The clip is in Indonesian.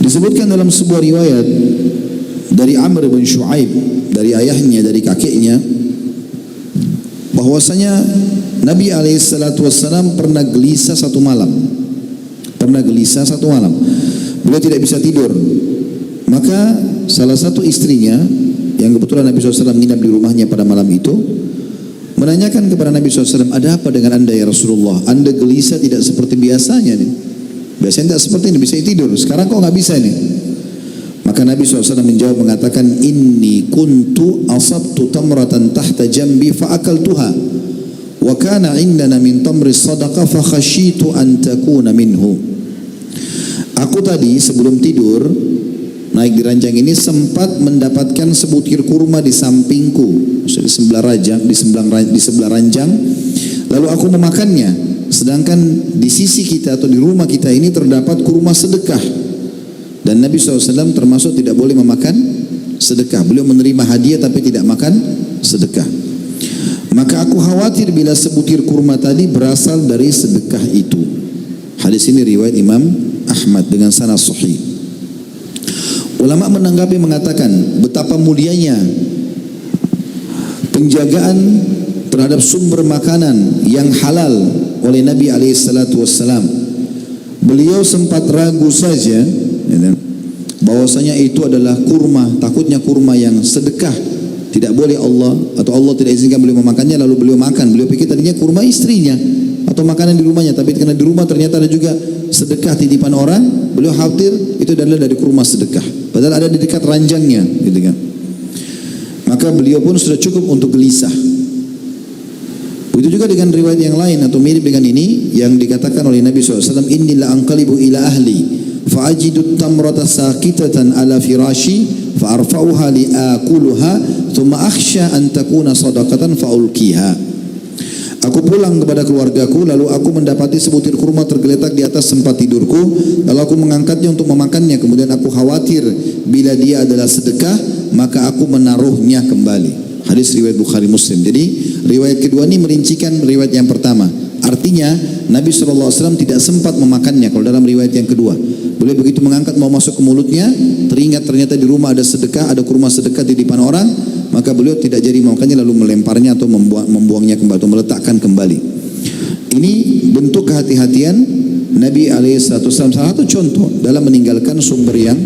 Disebutkan dalam sebuah riwayat dari Amr bin Shu'aib, dari ayahnya, dari kakeknya, bahwasanya Nabi SAW pernah gelisah satu malam. Beliau tidak bisa tidur. Maka salah satu istrinya, yang kebetulan Nabi SAW menginap di rumahnya pada malam itu, menanyakan kepada Nabi SAW, ada apa dengan anda ya Rasulullah? Anda gelisah tidak seperti biasanya nih. Biasanya tidak seperti ini, bisa tidur. Sekarang kok nggak bisa nih? Maka Nabi SAW menjawab mengatakan, inni kuntu asabtu tamratan tahta jambi fa'akaltuha wa kana indana min tamri sadaqah fa khashitu an takuna minhu. Aku tadi sebelum tidur naik di ranjang ini sempat mendapatkan sebutir kurma di sampingku, di sebelah ranjang. Lalu aku memakannya, sedangkan di sisi kita atau di rumah kita ini terdapat kurma sedekah. Dan Nabi SAW termasuk tidak boleh memakan sedekah. Beliau menerima hadiah tapi tidak makan sedekah. Maka aku khawatir bila sebutir kurma tadi berasal dari sedekah itu. Hadis ini riwayat Imam Ahmad dengan sanad sahih. Ulama menanggapi mengatakan betapa mulianya penjagaan terhadap sumber makanan yang halal oleh Nabi SAW. Beliau sempat ragu saja bahwasanya itu adalah kurma, takutnya kurma yang sedekah, tidak boleh Allah atau Allah tidak izinkan beliau memakannya, lalu beliau makan. Beliau pikir tadinya kurma istrinya atau makanan di rumahnya, tapi karena di rumah ternyata ada juga sedekah titipan orang, beliau khawatir itu adalah dari kurma sedekah, padahal ada di dekat ranjangnya, gitu kan. Maka beliau pun sudah cukup untuk gelisah. Begitu juga dengan riwayat yang lain atau mirip dengan ini yang dikatakan oleh Nabi SAW, inni la anqalibu ila ahli fa'ajidu tamrata sakitatan ala firashi fa'arfa'uha li'akuluha thumma akhsha an takuna sadaqatan fa'ulkiha. Aku pulang kepada keluargaku, lalu aku mendapati sebutir kurma tergeletak di atas tempat tidurku, lalu aku mengangkatnya untuk memakannya, kemudian aku khawatir bila dia adalah sedekah, maka aku menaruhnya kembali. Hadis riwayat Bukhari Muslim. Jadi riwayat kedua ini merincikan riwayat yang pertama. Artinya Nabi SAW tidak sempat memakannya. Kalau dalam riwayat yang kedua, beliau begitu mengangkat mau masuk ke mulutnya, teringat ternyata di rumah ada sedekah, ada kurma sedekah di depan orang, maka beliau tidak jadi memakannya, lalu melemparnya atau membuangnya kembali atau meletakkan kembali. Ini bentuk kehati-hatian Nabi SAW. Salah satu contoh dalam meninggalkan sumber yang